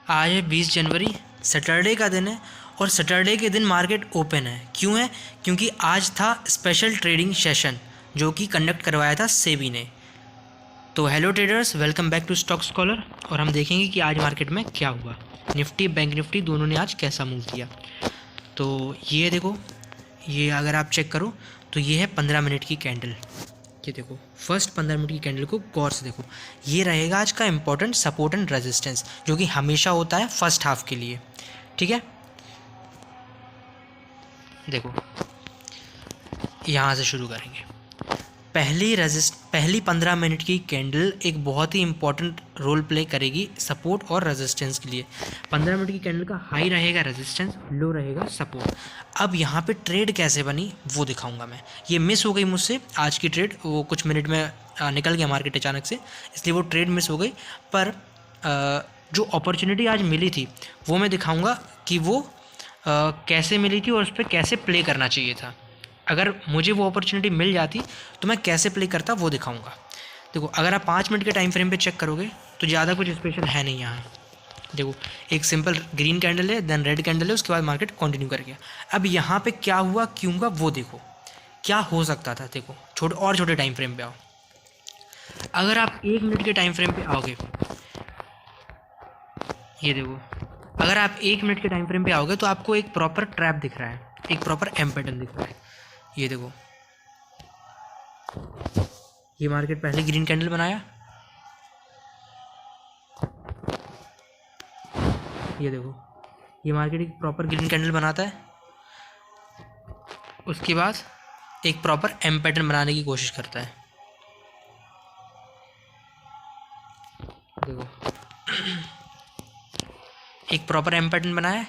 आज है 20 जनवरी, सैटरडे का दिन है और सैटरडे के दिन मार्केट ओपन है। क्यों है? क्योंकि आज था स्पेशल ट्रेडिंग सेशन जो कि कंडक्ट करवाया था सेबी ने। तो hello traders, welcome back to Stock Scholar. और हम देखेंगे कि आज मार्केट में क्या हुआ। निफ्टी, बैंक निफ्टी दोनों ने आज कैसा मूव किया। तो ये देखो, ये अगर आप चेक करो तो ये है 15 मिनट की कैंडल। ये देखो, फर्स्ट 15 मिनट की कैंडल को गौर से देखो। ये रहेगा आज का इंपॉर्टेंट सपोर्ट एंड रेजिस्टेंस, जो कि हमेशा होता है फर्स्ट हाफ के लिए। ठीक है, देखो यहाँ से शुरू करेंगे। पहली 15 मिनट की कैंडल एक बहुत ही इंपॉर्टेंट रोल प्ले करेगी सपोर्ट और रेजिस्टेंस के लिए। 15 मिनट की कैंडल का हाई रहेगा रेजिस्टेंस, लो रहेगा सपोर्ट। अब यहाँ पे ट्रेड कैसे बनी वो दिखाऊंगा मैं। ये मिस हो गई मुझसे आज की ट्रेड, वो कुछ मिनट में निकल गया मार्केट अचानक से, इसलिए वो ट्रेड मिस हो गई। पर जो अपॉर्चुनिटी आज मिली थी वो मैं दिखाऊंगा कि वो कैसे मिली थी और उस पर कैसे प्ले करना चाहिए था। अगर मुझे वो अपॉर्चुनिटी मिल जाती तो मैं कैसे प्ले करता वो दिखाऊंगा। देखो, अगर आप 5 मिनट के टाइम फ्रेम पे चेक करोगे तो ज़्यादा कुछ स्पेशल है नहीं यहाँ। देखो, एक सिंपल ग्रीन कैंडल है, देन रेड कैंडल है, उसके बाद मार्केट कंटिन्यू कर गया। अब यहाँ पे क्या हुआ, क्यों हुआ वो देखो, क्या हो सकता था। देखो, छोटे टाइम फ्रेम पे आओ। अगर आप 1 मिनट के टाइम फ्रेम पे आओगे, ये देखो, अगर आप 1 मिनट के टाइम फ्रेम पे आओगे तो आपको एक प्रॉपर ट्रैप दिख रहा है, एक प्रॉपर एम पैटर्न दिख रहा है। ये देखो, ये मार्केट पहले ग्रीन कैंडल बनाया, ये देखो, ये मार्केट एक प्रॉपर ग्रीन कैंडल बनाता है, उसके बाद एक प्रॉपर एम पैटर्न बनाने की कोशिश करता है। देखो, एक प्रॉपर एम पैटर्न बनाया है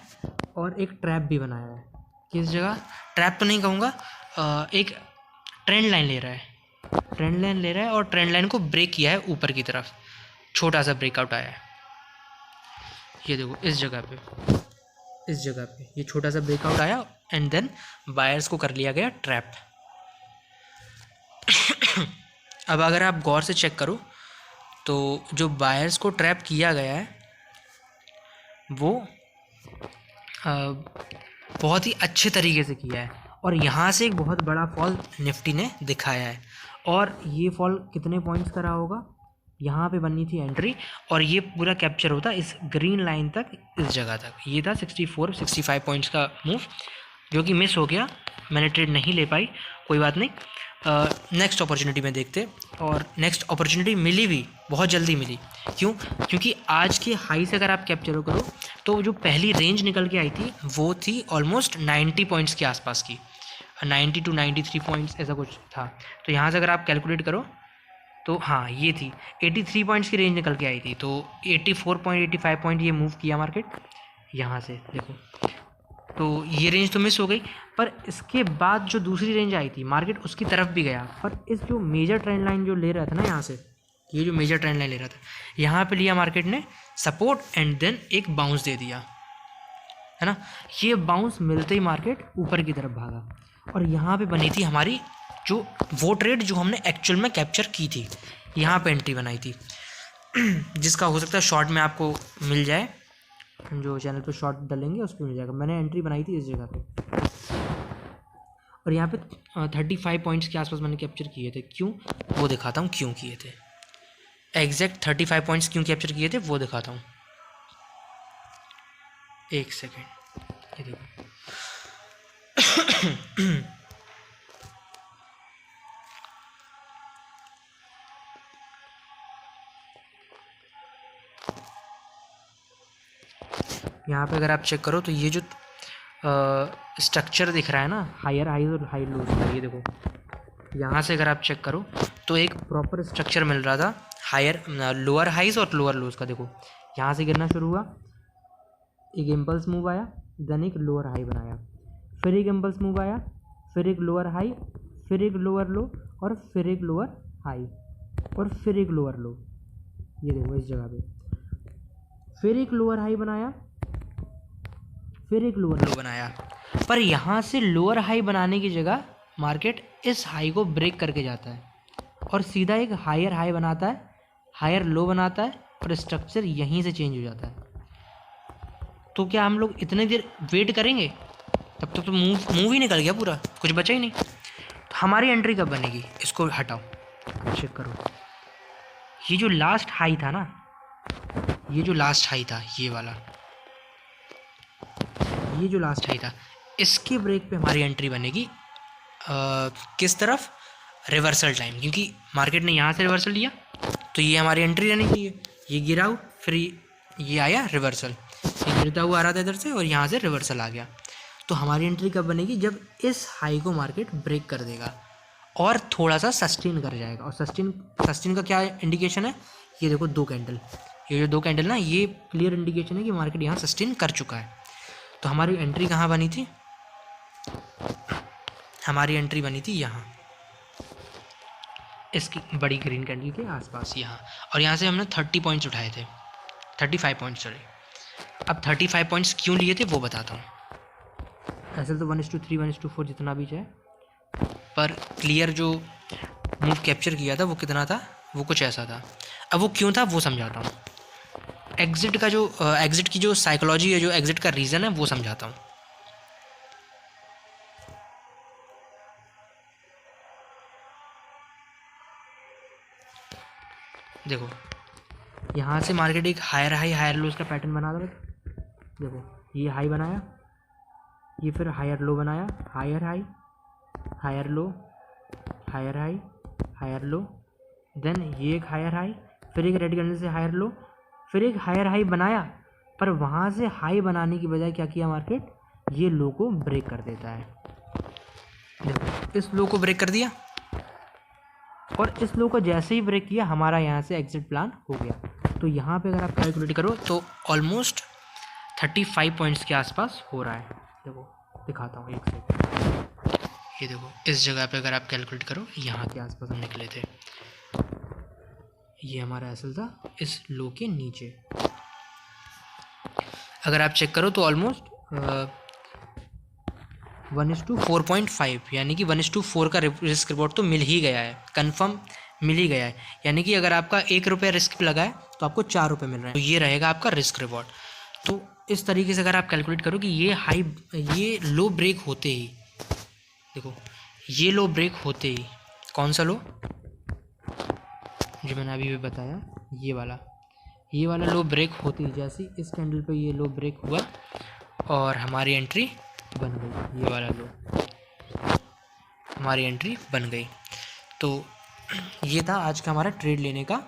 और एक ट्रैप भी बनाया है। किस जगह? ट्रैप तो नहीं कहूँगा, एक ट्रेंड लाइन ले रहा है, ट्रेंड लाइन ले रहा है और ट्रेंड लाइन को ब्रेक किया है ऊपर की तरफ, छोटा सा ब्रेकआउट आया है। ये देखो, इस जगह पे ये छोटा सा ब्रेकआउट आया एंड देन बायर्स को कर लिया गया ट्रैप। अब अगर आप गौर से चेक करो तो जो बायर्स को ट्रैप किया गया है वो बहुत ही अच्छे तरीके से किया है और यहाँ से एक बहुत बड़ा फॉल निफ्टी ने दिखाया है। और ये फॉल कितने पॉइंट्स का रहा होगा? यहाँ पे बननी थी एंट्री और ये पूरा कैप्चर होता इस ग्रीन लाइन तक, इस जगह तक। ये था 64-65 पॉइंट्स का मूव, जो कि मिस हो गया, मैंने ट्रेड नहीं ले पाई, कोई बात नहीं। नेक्स्ट अपॉर्चुनिटी में देखते, और नेक्स्ट अपॉर्चुनिटी मिली भी, बहुत जल्दी मिली। क्यों? क्योंकि आज के हाई से अगर आप कैप्चर करो तो जो पहली रेंज निकल के आई थी वो थी ऑलमोस्ट 90 पॉइंट्स के आसपास की, 90 to 93 पॉइंट्स ऐसा कुछ था। तो यहाँ से अगर आप कैलकुलेट करो तो हाँ, ये थी 83 पॉइंट्स की रेंज निकल के आई थी, तो 84.85 पॉइंट ये मूव किया मार्केट यहाँ से। देखो, तो ये रेंज तो मिस हो गई, पर इसके बाद जो दूसरी रेंज आई थी मार्केट उसकी तरफ भी गया। पर इस जो मेजर ट्रेंड लाइन जो ले रहा था ना यहाँ से, ये जो मेजर ट्रेंड लाइन ले रहा था, यहाँ पे लिया मार्केट ने सपोर्ट एंड देन एक बाउंस दे दिया, है ना। ये बाउंस मिलते ही मार्केट ऊपर की तरफ भागा और यहाँ पे बनी थी हमारी जो वो ट्रेड जो हमने एक्चुअल में कैप्चर की थी। यहाँ पे एंट्री बनाई थी जिसका हो सकता है शॉर्ट में आपको मिल जाए, जो चैनल पे शॉर्ट डालेंगे उस पर मिल जाएगा। मैंने एंट्री बनाई थी इस जगह पे और यहाँ पे 35 पॉइंट्स के आसपास मैंने कैप्चर किए थे। क्यों? वो दिखाता हूँ क्यों किए थे। एग्जैक्ट 35 पॉइंट्स क्यों कैप्चर किए थे वो दिखाता हूँ, एक सेकेंड। ये देखो यहाँ पे अगर आप चेक करो तो ये जो स्ट्रक्चर दिख रहा है ना, हायर हाई और हाई लोज का, ये देखो यहाँ से अगर आप चेक करो तो एक प्रॉपर स्ट्रक्चर मिल रहा था हायर लोअर हाइज और लोअर लोज का। देखो, यहाँ से गिरना शुरू हुआ, एक इम्पल्स मूव आया, देन एक लोअर हाई बनाया, फिर एक इम्पल्स मूव आया, फिर एक लोअर हाई, फिर एक लोअर लो और फिर एक लोअर हाई और फिर एक लोअर लो। ये देखो इस जगह पे फिर एक लोअर हाई बनाया, फिर एक लोअर लो बनाया। पर यहाँ से लोअर हाई बनाने की जगह मार्केट इस हाई को ब्रेक करके जाता है और सीधा एक हायर हाई बनाता है, हायर लो बनाता है और स्ट्रक्चर यहीं से चेंज हो जाता है। तो क्या हम लोग इतने देर वेट करेंगे? तब तक तो मूव ही निकल गया पूरा, कुछ बचा ही नहीं। तो हमारी एंट्री कब बनेगी? इसको हटाओ, चेक करो। ये जो लास्ट हाई था ना, ये जो लास्ट हाई था, ये वाला, ये जो लास्ट हाई था, इसके ब्रेक पे हमारी एंट्री बनेगी। किस तरफ? रिवर्सल टाइम, क्योंकि मार्केट ने यहाँ से रिवर्सल लिया तो ये हमारी एंट्री रहनी चाहिए। ये गिरा हो, फिर ये आया रिवर्सल, ये गिरता हुआ आ रहा था इधर से और यहाँ से रिवर्सल आ गया। तो हमारी एंट्री कब बनेगी? जब इस हाई को मार्केट ब्रेक कर देगा और थोड़ा सा सस्टेन कर जाएगा। और सस्टेन का क्या इंडिकेशन है? ये देखो 2 कैंडल, ये जो 2 कैंडल ना, ये क्लियर इंडिकेशन है कि मार्केट यहाँ सस्टेन कर चुका है। तो हमारी एंट्री कहाँ बनी थी? हमारी एंट्री बनी थी यहाँ, इसकी बड़ी ग्रीन कैंडल के आसपास यहाँ, और यहाँ से हमने 30 पॉइंट्स उठाए थे, 35 पॉइंट्स सॉरी। अब 35 पॉइंट्स क्यों लिए थे वो बताता हूँ। ऐसे तो 1:3 1:4 जितना भी चाहे, पर क्लियर जो मूव कैप्चर किया था वो कितना था? वो कुछ ऐसा था। अब वो क्यों था वो समझाता हूँ। एग्जिट का जो एग्जिट की जो साइकोलॉजी है, जो एग्जिट का रीज़न है वो समझाता हूँ। देखो, यहाँ से मार्केट एक हायर हाई हायर लोज का पैटर्न बना था। देखो ये हाई बनाया, ये फिर हायर लो बनाया, higher high higher low, higher high higher low, then ये एक हायर हाई, फिर एक रेड कैंडल से हायर लो, फिर एक हायर हाई बनाया। पर वहाँ से हाई बनाने की बजाय क्या किया मार्केट? ये लो को ब्रेक कर देता है। देखो इस लो को ब्रेक कर दिया, और इस लो को जैसे ही ब्रेक किया हमारा यहाँ से एग्जिट प्लान हो गया। तो यहाँ पे अगर आप कैलकुलेट करो तो ऑलमोस्ट 35 पॉइंट्स के आसपास हो रहा है। देखो दिखाता हूँ एक सेकंड। ये देखो इस जगह पे अगर आप कैलकुलेट करो, यहाँ के आसपास हम निकले थे। ये हमारा एसएल था इस लो के नीचे। अगर आप चेक करो तो ऑलमोस्ट 1:4.5, यानी कि 1:4 का रिस्क रिवॉर्ड तो मिल ही गया है, कंफर्म मिल ही गया है। यानी कि अगर आपका 1 रुपये रिस्क लगा है तो आपको 4 रुपये मिल रहे हैं, तो ये रहेगा आपका रिस्क रिवॉर्ड। तो इस तरीके से अगर आप कैलकुलेट करो कि ये लो ब्रेक होते ही, देखो ये लो ब्रेक होते ही, कौन सा लो जो मैंने अभी भी बताया, ये वाला लो ब्रेक होती है। जैसे इस कैंडल पे ये लो ब्रेक हुआ और हमारी एंट्री बन गई, ये वाला लो हमारी एंट्री बन गई। तो ये था आज का हमारा ट्रेड लेने का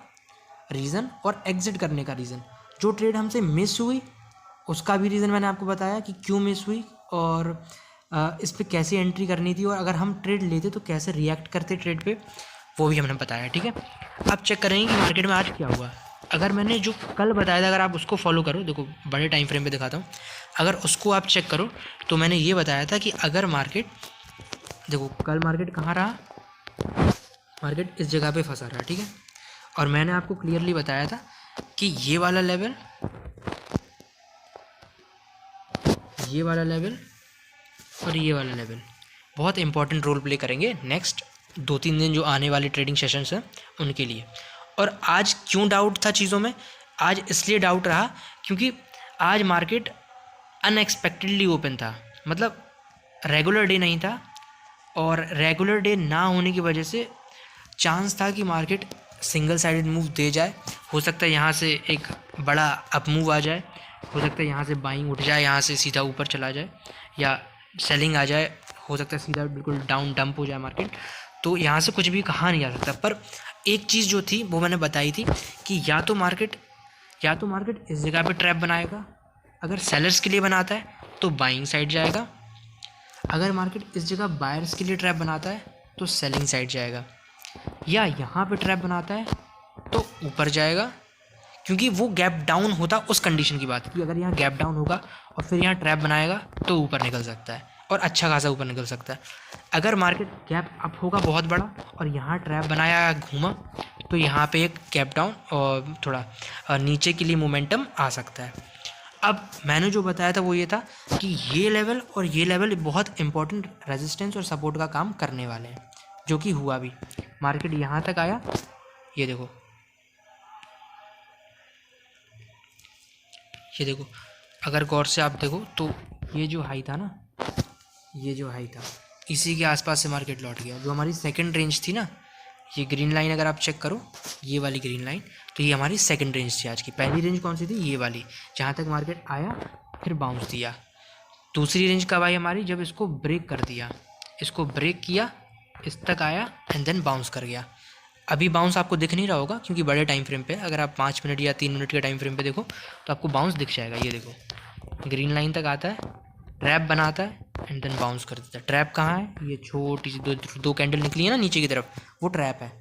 रीज़न और एग्जिट करने का रीज़न। जो ट्रेड हमसे मिस हुई उसका भी रीज़न मैंने आपको बताया कि क्यों मिस हुई, और इस पर कैसे एंट्री करनी थी, और अगर हम ट्रेड लेते तो कैसे रिएक्ट करते ट्रेड पे, वो भी हमने बताया। ठीक है, अब चेक करेंगे कि मार्केट में आज क्या हुआ। अगर मैंने जो कल बताया था, अगर आप उसको फॉलो करो, देखो बड़े टाइम फ्रेम पे दिखाता हूँ, अगर उसको आप चेक करो तो मैंने ये बताया था कि अगर मार्केट, देखो कल मार्केट कहाँ रहा, मार्केट इस जगह पे फंसा रहा, ठीक है। और मैंने आपको क्लियरली बताया था कि ये वाला लेवल और ये वाला लेवल बहुत इंपॉर्टेंट रोल प्ले करेंगे नेक्स्ट 2-3 दिन जो आने वाले ट्रेडिंग सेशंस हैं उनके लिए। और आज क्यों डाउट था चीज़ों में? आज इसलिए डाउट रहा क्योंकि आज मार्केट अनएक्सपेक्टेडली ओपन था, मतलब रेगुलर डे नहीं था, और रेगुलर डे ना होने की वजह से चांस था कि मार्केट सिंगल साइडेड मूव दे जाए। हो सकता है यहाँ से एक बड़ा अप मूव आ जाए, हो सकता है यहाँ से बाइंग उठ जाए, यहाँ से सीधा ऊपर चला जाए, या सेलिंग आ जाए, हो सकता है सीधा बिल्कुल डाउन डंप हो जाए मार्केट। तो यहाँ से कुछ भी कहा नहीं जा सकता। पर एक चीज़ जो थी वो मैंने बताई थी कि या तो मार्केट इस जगह पे ट्रैप बनाएगा, अगर सेलर्स के लिए बनाता है तो बाइंग साइड जाएगा, अगर मार्केट इस जगह बायर्स के लिए ट्रैप बनाता है तो सेलिंग साइड जाएगा, या यहाँ पे ट्रैप बनाता है तो ऊपर जाएगा। क्योंकि वो गैप डाउन होता उस कंडीशन की बात, कि अगर यहाँ गैप डाउन होगा और फिर यहाँ ट्रैप बनाएगा तो ऊपर निकल सकता है, और अच्छा खासा ऊपर निकल सकता है। अगर मार्केट गैप अप होगा बहुत बड़ा और यहाँ ट्रैप बनाया घूमा, तो यहाँ पे एक गैप डाउन और थोड़ा नीचे के लिए मोमेंटम आ सकता है। अब मैंने जो बताया था वो ये था कि ये लेवल और ये लेवल बहुत इंपॉर्टेंट रेजिस्टेंस और सपोर्ट का काम करने वाले हैं, जो कि हुआ भी। मार्केट यहाँ तक आया, ये देखो अगर गौर से आप देखो तो ये जो हाई था ना, ये जो हाई था इसी के आसपास से मार्केट लौट गया। जो हमारी सेकंड रेंज थी ना, ये ग्रीन लाइन अगर आप चेक करो, ये वाली ग्रीन लाइन, तो ये हमारी सेकंड रेंज थी आज की। पहली रेंज कौन सी थी? ये वाली, जहाँ तक मार्केट आया फिर बाउंस दिया। दूसरी रेंज कब आई हमारी? जब इसको ब्रेक कर दिया, इसको ब्रेक किया, इस तक आया एंड देन बाउंस कर गया। अभी बाउंस आपको दिख नहीं रहा होगा क्योंकि बड़े टाइम फ्रेम पे, अगर आप 5 मिनट या 3 मिनट के टाइम फ्रेम पे देखो तो आपको बाउंस दिख जाएगा। ये देखो ग्रीन लाइन तक आता है, ट्रैप बनाता है एंड देन बाउंस कर देता है। ट्रैप कहाँ है? ये छोटी सी दो कैंडल निकली है ना नीचे की तरफ, वो ट्रैप है।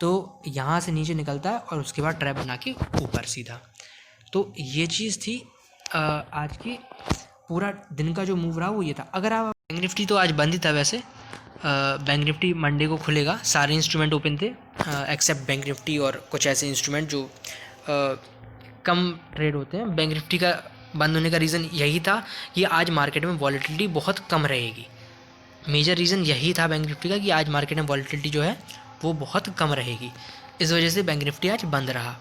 तो यहाँ से नीचे निकलता है और उसके बाद ट्रैप बना के ऊपर सीधा। तो ये चीज़ थी आज की। पूरा दिन का जो मूव रहा वो ये था। अगर आप बैंक निफ्टी तो आज बंद ही था वैसे। बैंक निफ्टी मंडे को खुलेगा, सारे इंस्ट्रूमेंट ओपन थे एक्सेप्ट बैंक निफ्टी और कुछ ऐसे इंस्ट्रूमेंट जो कम ट्रेड होते हैं। बैंक निफ्टी का बंद होने का रीज़न यही था कि आज मार्केट में वॉलेटिलिटी बहुत कम रहेगी। मेजर रीज़न यही था बैंक निफ्टी का कि आज मार्केट में वॉलेटिलिटी जो है वो बहुत कम रहेगी। इस वजह से बैंक निफ्टी आज बंद रहा।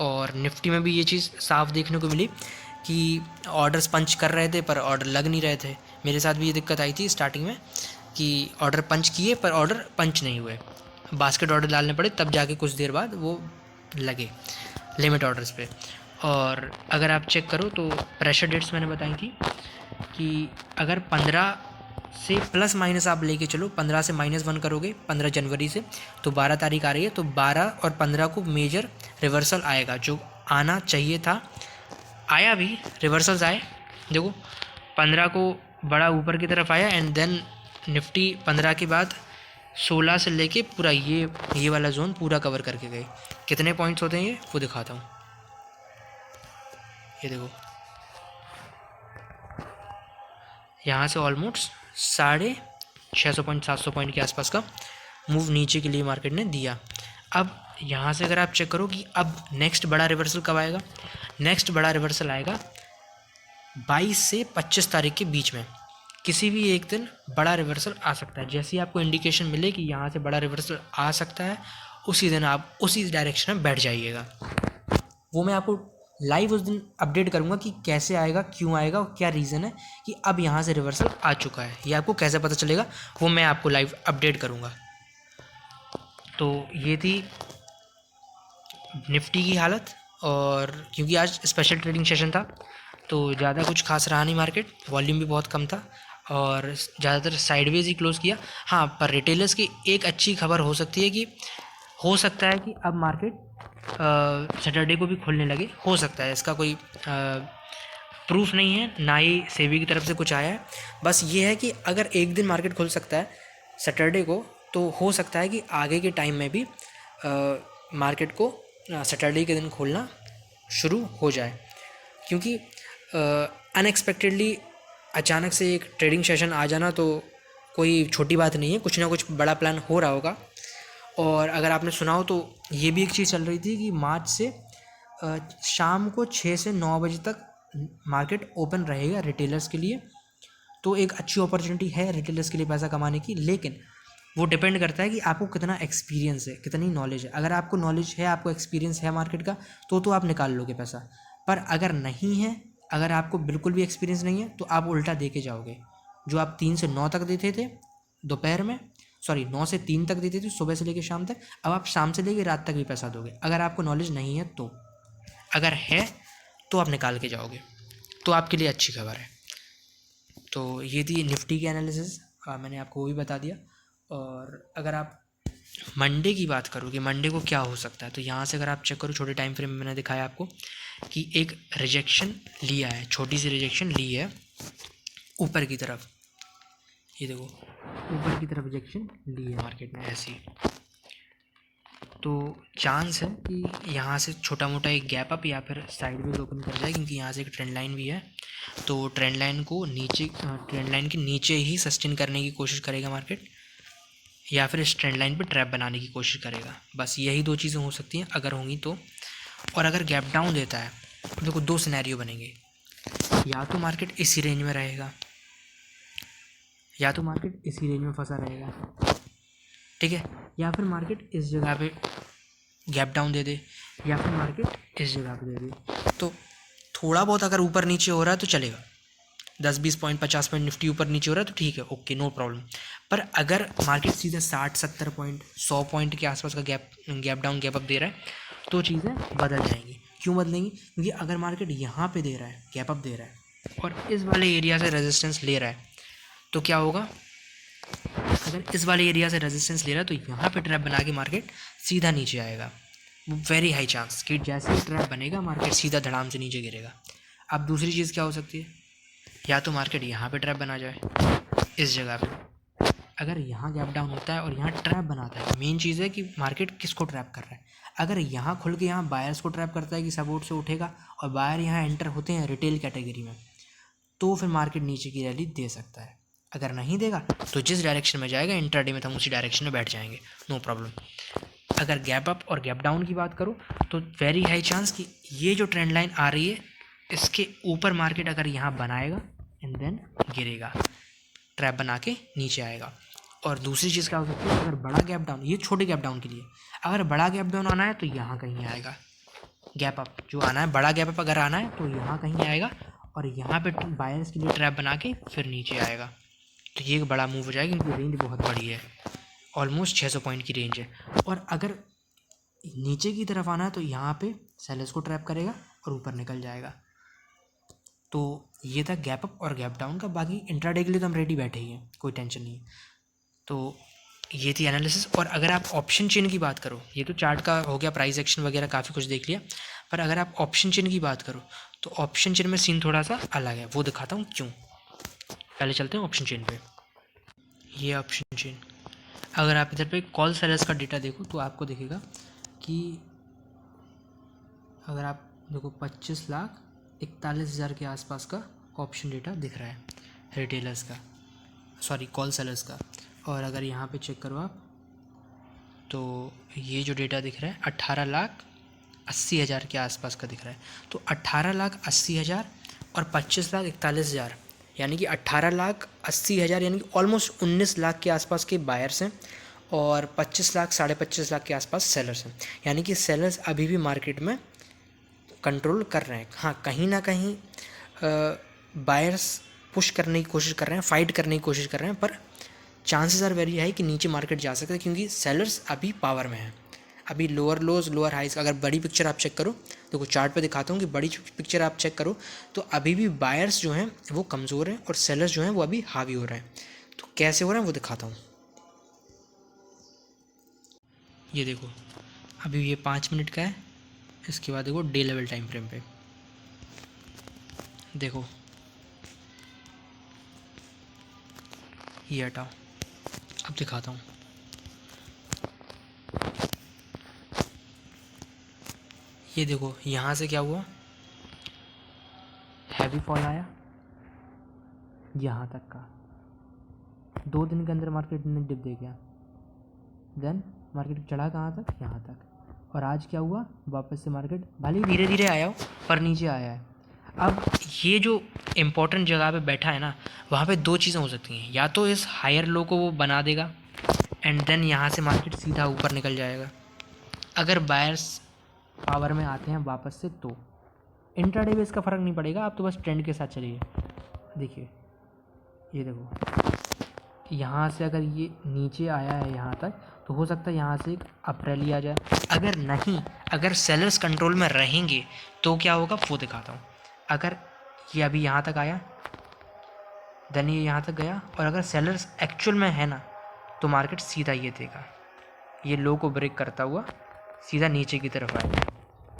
और निफ्टी में भी ये चीज़ साफ देखने को मिली कि ऑर्डर्स पंच कर रहे थे पर ऑर्डर लग नहीं रहे थे। मेरे साथ भी ये दिक्कत आई थी स्टार्टिंग में कि ऑर्डर पंच किए पर ऑर्डर पंच नहीं हुए। बास्केट ऑर्डर डालने पड़े तब जाके कुछ देर बाद वो लगे लिमिट ऑर्डर्स पे। और अगर आप चेक करो तो प्रेशर डेट्स मैंने बताई थी कि अगर 15 से प्लस माइनस आप लेके चलो, 15 से -1 करोगे 15 जनवरी से, तो 12 तारीख आ रही है, तो 12 और 15 को मेजर रिवर्सल आएगा। जो आना चाहिए था आया भी, रिवर्सल्स आए। देखो 15 को बड़ा ऊपर की तरफ आया एंड देन निफ्टी 15 के बाद 16 से लेके पूरा ये वाला जोन पूरा कवर करके गए। कितने पॉइंट्स होते हैं ये वो दिखाता हूँ। ये देखो यहाँ से ऑलमोस्ट 650 पॉइंट 700 पॉइंट के आसपास का मूव नीचे के लिए मार्केट ने दिया। अब यहाँ से अगर आप चेक करो कि अब नेक्स्ट बड़ा रिवर्सल कब आएगा, नेक्स्ट बड़ा रिवर्सल आएगा 22 से 25 तारीख के बीच में। किसी भी एक दिन बड़ा रिवर्सल आ सकता है। जैसे ही आपको इंडिकेशन मिले कि यहाँ से बड़ा रिवर्सल आ सकता है, उसी दिन आप उसी डायरेक्शन में बैठ जाइएगा। वो मैं आपको लाइव उस दिन अपडेट करूँगा कि कैसे आएगा, क्यों आएगा और क्या रीज़न है कि अब यहाँ से रिवर्सल आ चुका है। ये आपको कैसे पता चलेगा वो मैं आपको लाइव अपडेट करूँगा। तो ये थी निफ्टी की हालत। और क्योंकि आज स्पेशल ट्रेडिंग सेशन था तो ज़्यादा कुछ खास रहा नहीं मार्केट, वॉल्यूम भी बहुत कम था और ज़्यादातर साइडवेज ही क्लोज़ किया। हाँ, पर रिटेलर्स की एक अच्छी खबर हो सकती है कि हो सकता है कि अब मार्केट सैटरडे को भी खुलने लगे, हो सकता है। इसका कोई प्रूफ नहीं है, ना ही सेबी की तरफ से कुछ आया है। बस ये है कि अगर एक दिन मार्केट खुल सकता है सैटरडे को, तो हो सकता है कि आगे के टाइम में भी मार्केट को सैटरडे के दिन खोलना शुरू हो जाए। क्योंकि अनएक्सपेक्टेडली अचानक से एक ट्रेडिंग सेशन आ जाना तो कोई छोटी बात नहीं है, कुछ ना कुछ बड़ा प्लान हो रहा होगा। और अगर आपने सुना हो तो ये भी एक चीज़ चल रही थी कि मार्च से शाम को 6 से 9 बजे तक मार्केट ओपन रहेगा रिटेलर्स के लिए। तो एक अच्छी अपॉर्चुनिटी है रिटेलर्स के लिए पैसा कमाने की, लेकिन वो डिपेंड करता है कि आपको कितना एक्सपीरियंस है, कितनी नॉलेज है। अगर आपको नॉलेज है, आपको एक्सपीरियंस है मार्केट का, तो आप निकाल लोगे पैसा। पर अगर नहीं है, अगर आपको बिल्कुल भी एक्सपीरियंस नहीं है, तो आप उल्टा दे के जाओगे। जो आप 3 से 9 तक देते थे दोपहर में, 9 से 3 तक देते थे सुबह से लेकर शाम तक, अब आप शाम से लेकर रात तक भी पैसा दोगे। अगर आपको नॉलेज नहीं है तो, अगर है तो आप निकाल के जाओगे। तो आपके लिए अच्छी खबर है। तो ये थी निफ्टी की एनालिसिस, मैंने आपको वो भी बता दिया। और अगर आप मंडे की बात करो कि मंडे को क्या हो सकता है, तो यहाँ से अगर आप चेक करो छोटे टाइम फ्रेम में मैंने दिखाया आपको कि एक रिजेक्शन लिया है, छोटी सी रिजेक्शन ली है ऊपर की तरफ। ये देखो ऊपर की तरफ रिजेक्शन ली है मार्केट ने ऐसी। तो चांस है कि यहाँ से छोटा मोटा एक गैप अप या फिर साइडवेज ओपन कर जाए, क्योंकि यहाँ से एक ट्रेंड लाइन भी है। तो ट्रेंड लाइन को नीचे, ट्रेंड लाइन के नीचे ही सस्टेन करने की कोशिश करेगा मार्केट, या फिर इस ट्रेंड लाइन पे ट्रैप बनाने की कोशिश करेगा। बस यही दो चीज़ें हो सकती हैं अगर होंगी तो। और अगर गैप डाउन देता है, देखो 2 सिनेरियो बनेंगे, या तो मार्केट इसी रेंज में रहेगा, या तो मार्केट इसी रेंज में फंसा रहेगा, ठीक है, या फिर मार्केट इस जगह पे गैप डाउन दे दे, या फिर मार्केट इस जगह पे दे दे। तो थोड़ा बहुत अगर ऊपर नीचे हो रहा है तो चलेगा, 10-20 पॉइंट 50 पॉइंट निफ्टी ऊपर नीचे हो रहा है तो ठीक है, ओके, नो प्रॉब्लम। पर अगर मार्केट सीधा 60-70 पॉइंट 100 पॉइंट के आसपास का गैप डाउन गैप अप दे रहा है तो चीज़ें बदल जाएंगी। क्यों बदलेंगी? क्योंकि अगर मार्केट यहाँ पे दे रहा है, गैप अप दे रहा है और इस वाले एरिया से रेजिस्टेंस ले रहा है तो क्या होगा? अगर इस वाले एरिया से रेजिस्टेंस ले रहा है तो यहाँ पे ट्रैप बना के मार्केट सीधा नीचे आएगा। वेरी हाई चांस कि जैसे ही ट्रैप बनेगा मार्केट सीधा धड़ाम से नीचे गिरेगा। अब दूसरी चीज़ क्या हो सकती है? या तो मार्केट यहाँ पे ट्रैप बना जाए इस जगह पे, अगर यहाँ गैप डाउन होता है और यहाँ ट्रैप बनाता है, मेन चीज़ है कि मार्केट किसको ट्रैप कर रहा है। अगर यहाँ खुल के यहाँ बायर्स को ट्रैप करता है कि सपोर्ट से उठेगा और बायर यहाँ एंटर होते हैं रिटेल कैटेगरी में, तो फिर मार्केट नीचे की रैली दे सकता है। अगर नहीं देगा तो जिस डायरेक्शन में जाएगा इंट्राडे में तो हम उसी डायरेक्शन में बैठ जाएंगे, नो प्रॉब्लम। अगर गैप अप और गैप डाउन की बात करूँ तो वेरी हाई चांस कि ये जो ट्रेंड लाइन आ रही है इसके ऊपर मार्केट अगर यहाँ बनाएगा एंड देन गिरेगा, ट्रैप बना के नीचे आएगा। और दूसरी चीज़ क्या हो सकती है? अगर बड़ा गैप डाउन, ये छोटे गैप डाउन के लिए, अगर बड़ा गैप डाउन आना है तो यहाँ कहीं आएगा, गैप अप जो आना है, बड़ा गैप अप अगर आना है तो यहाँ कहीं आएगा और यहाँ पे बायर्स के लिए ट्रैप बना के फिर नीचे आएगा। तो ये एक बड़ा मूव हो जाएगा क्योंकि रेंज बहुत बड़ी है, ऑलमोस्ट 600 पॉइंट की रेंज है। और अगर नीचे की तरफ आना है तो यहाँ पे सेलर्स को ट्रैप करेगा और ऊपर निकल जाएगा। तो ये था गैप अप और गैप डाउन का। बाकी इंट्राडे के लिए तो हम रेडी बैठे ही हैं, कोई टेंशन नहीं है। तो ये थी एनालिसिस। और अगर आप ऑप्शन चेन की बात करो, ये तो चार्ट का हो गया, प्राइस एक्शन वगैरह काफ़ी कुछ देख लिया, पर अगर आप ऑप्शन चेन की बात करो तो ऑप्शन चेन में सीन थोड़ा सा अलग है, वो दिखाता हूँ क्यों। पहले चलते हैं ऑप्शन चेन पे। ये ऑप्शन चेन, अगर आप इधर पे कॉल सेलर्स का डेटा देखो तो आपको दिखेगा कि अगर आप देखो 25,41,000 के आसपास का ऑप्शन डेटा दिख रहा है रिटेलर्स का, सॉरी कॉल सेलर्स का। और अगर यहाँ पे चेक करो आप तो ये जो डेटा दिख रहा है 18,80,000 के आसपास का दिख रहा है। तो 18,80,000 और 25,41,000 यानी कि 18,80,000 यानी कि ऑलमोस्ट 19 लाख के आसपास के बायर्स हैं और 25 लाख 25.5 लाख के आसपास सेलर्स हैं। यानी कि सेलर्स अभी भी मार्केट में कंट्रोल कर रहे हैं। हाँ, कहीं ना कहीं बायर्स पुश करने की कोशिश कर रहे हैं, फाइट करने की कोशिश कर रहे हैं, पर चांसेस आर वेरी हाई कि नीचे मार्केट जा सकता है क्योंकि सेलर्स अभी पावर में हैं। अभी लोअर लोज लोअर हाइज, अगर बड़ी पिक्चर आप चेक करो, देखो चार्ट पे दिखाता हूँ कि बड़ी पिक्चर आप चेक करो तो अभी भी बायर्स जो हैं वो कमज़ोर हैं और सेलर्स जो हैं वो अभी हावी हो रहे हैं। तो कैसे हो रहा है वो दिखाता हूँ। ये देखो अभी ये 5 मिनट का है, इसके बाद देखो डे लेवल टाइम फ्रेम पे देखो, ये हटाओ, अब दिखाता हूँ। ये देखो यहाँ से क्या हुआ, हैवी फॉल आया यहाँ तक का, 2 दिन के अंदर मार्केट ने डिप दे गया, देन मार्केट चढ़ा कहाँ तक, यहाँ तक। और आज क्या हुआ, वापस से मार्केट भले धीरे धीरे आया हो पर नीचे आया है। अब ये जो इम्पोर्टेंट जगह पे बैठा है ना, वहाँ पे 2 चीज़ें हो सकती हैं, या तो इस हायर लो को वो बना देगा एंड देन यहाँ से मार्केट सीधा ऊपर निकल जाएगा। अगर बायर्स पावर में आते हैं वापस से तो इंट्राडे में इसका फ़र्क नहीं पड़ेगा, आप तो बस ट्रेंड के साथ चलिए। देखिए ये देखो यहाँ से अगर ये नीचे आया है यहाँ तक तो हो सकता है यहाँ से एक अप रैली आ जाए। अगर नहीं, अगर सेलर्स कंट्रोल में रहेंगे तो क्या होगा वो दिखाता हूँ। अगर ये अभी यहाँ तक आया देन ये यहाँ तक गया और अगर सेलर्स एक्चुअल में है ना तो मार्केट सीधा ये देगा, ये लो को ब्रेक करता हुआ सीधा नीचे की तरफ आएगा।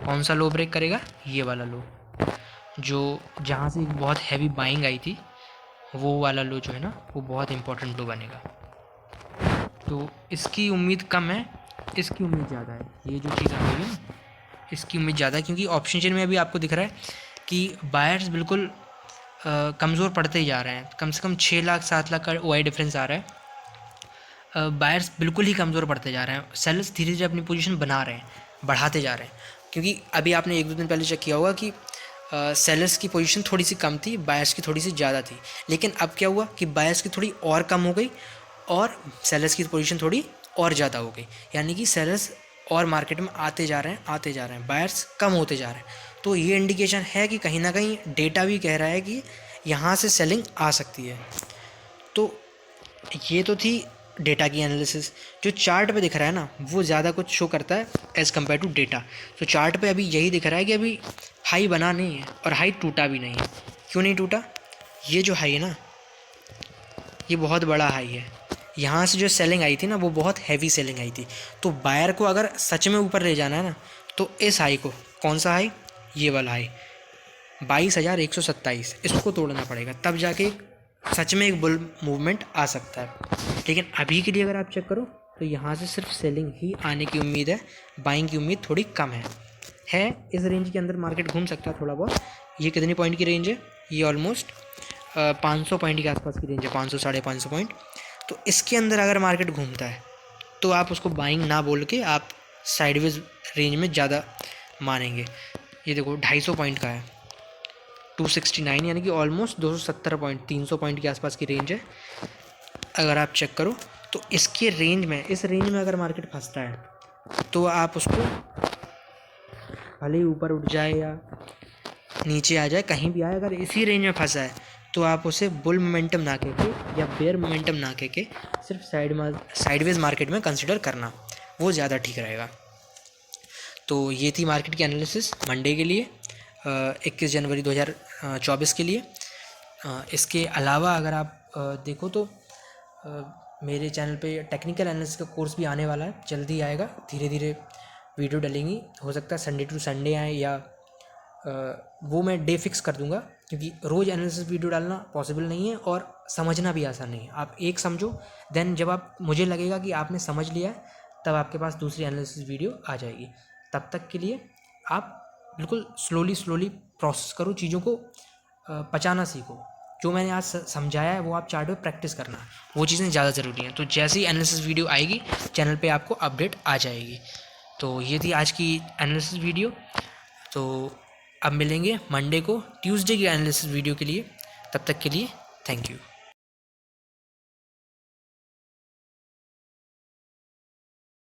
कौन सा लो ब्रेक करेगा, ये वाला लो, जो जहाँ से एक बहुत हैवी बाइंग आई थी वो वाला लो जो है ना वो बहुत इंपॉर्टेंट लो बनेगा। तो इसकी उम्मीद कम है, इसकी उम्मीद ज़्यादा है। ये जो चीज़ आ रही है ना इसकी उम्मीद ज़्यादा है क्योंकि ऑप्शन चेन में अभी आपको दिख रहा है कि बायर्स बिल्कुल कमज़ोर पड़ते ही जा रहे हैं। कम से कम 6 लाख 7 लाख का OI डिफरेंस आ रहा है। बायर्स बिल्कुल ही कमज़ोर पड़ते जा रहे हैं, सेलर्स धीरे धीरे अपनी पोजीशन बना रहे हैं, बढ़ाते जा रहे हैं। क्योंकि अभी आपने 1-2 दिन पहले चेक किया होगा कि सेलर्स की पोजीशन थोड़ी सी कम थी, बायर्स की थोड़ी सी ज़्यादा थी। लेकिन अब क्या हुआ कि बायर्स की थोड़ी और कम हो गई और सेलर्स की पोजीशन थोड़ी और ज़्यादा हो गई। यानी कि सेलर्स और मार्केट में आते जा रहे हैं, बायर्स कम होते जा रहे हैं। तो ये इंडिकेशन है कि कहीं ना कहीं डेटा भी कह रहा है कि यहाँ से सेलिंग आ सकती है। तो ये तो थी डेटा की एनालिसिस। जो चार्ट पे दिख रहा है ना, वो ज़्यादा कुछ शो करता है एज़ कम्पेयर टू डेटा। तो चार्ट पे अभी यही दिख रहा है कि अभी हाई बना नहीं है और हाई टूटा भी नहीं है। क्यों नहीं टूटा? ये जो हाई है ना, ये बहुत बड़ा हाई है। यहाँ से जो सेलिंग आई थी ना, वो बहुत हैवी सेलिंग आई थी। तो बायर को अगर सच में ऊपर ले जाना है ना, तो इस हाई को, कौन सा हाई, ये वाला हाई 22,127, इसको तोड़ना पड़ेगा, तब जाके सच में एक बुल मूवमेंट आ सकता है। लेकिन अभी के लिए अगर आप चेक करो तो यहाँ से सिर्फ सेलिंग ही आने की उम्मीद है, बाइंग की उम्मीद थोड़ी कम है। इस रेंज के अंदर मार्केट घूम सकता है थोड़ा बहुत। ये कितनी पॉइंट की रेंज है? ये ऑलमोस्ट 500 पॉइंट के आसपास की रेंज है, 500 साढ़े 500 पॉइंट। तो इसके अंदर अगर मार्केट घूमता है तो आप उसको बाइंग ना बोल के आप साइडवेज रेंज में ज़्यादा मानेंगे। ये देखो 250 पॉइंट का है, 269, यानी कि ऑलमोस्ट 270 पॉइंट, 300 पॉइंट के आसपास की रेंज है। अगर आप चेक करो तो इसके रेंज में, इस रेंज में अगर मार्केट फंसता है तो आप उसको भले ही ऊपर उठ जाए या नीचे आ जाए, कहीं भी आए, अगर इसी रेंज में फंसा है तो आप उसे बुल मोमेंटम ना कह के या बेयर मोमेंटम ना कह के सिर्फ साइडवेज मार्केट में कंसिडर करना, वो ज़्यादा ठीक रहेगा। तो ये थी मार्केट की एनालिसिस मंडे के लिए, 21 जनवरी 2024 के लिए। इसके अलावा अगर आप देखो तो मेरे चैनल पे टेक्निकल एनालिसिस का कोर्स भी आने वाला है, जल्दी आएगा, धीरे धीरे वीडियो डलेंगी। हो सकता है संडे टू संडे आए, या वो मैं डे फिक्स कर दूंगा, क्योंकि रोज़ एनालिसिस वीडियो डालना पॉसिबल नहीं है और समझना भी आसान नहीं है। आप एक समझो, देन जब आप, मुझे लगेगा कि आपने समझ लिया है, तब आपके पास दूसरी एनालिसिस वीडियो आ जाएगी। तब तक के लिए आप बिल्कुल स्लोली प्रोसेस करो, चीज़ों को पचाना सीखो। जो मैंने आज समझाया है वो आप चार्ट पे प्रैक्टिस करना, वो चीज़ें ज़्यादा ज़रूरी हैं। तो जैसे ही एनालिसिस वीडियो आएगी चैनल पे आपको अपडेट आ जाएगी। तो ये थी आज की एनालिसिस वीडियो। तो अब मिलेंगे मंडे को ट्यूसडे की एनालिसिस वीडियो के लिए। तब तक के लिए थैंक यू।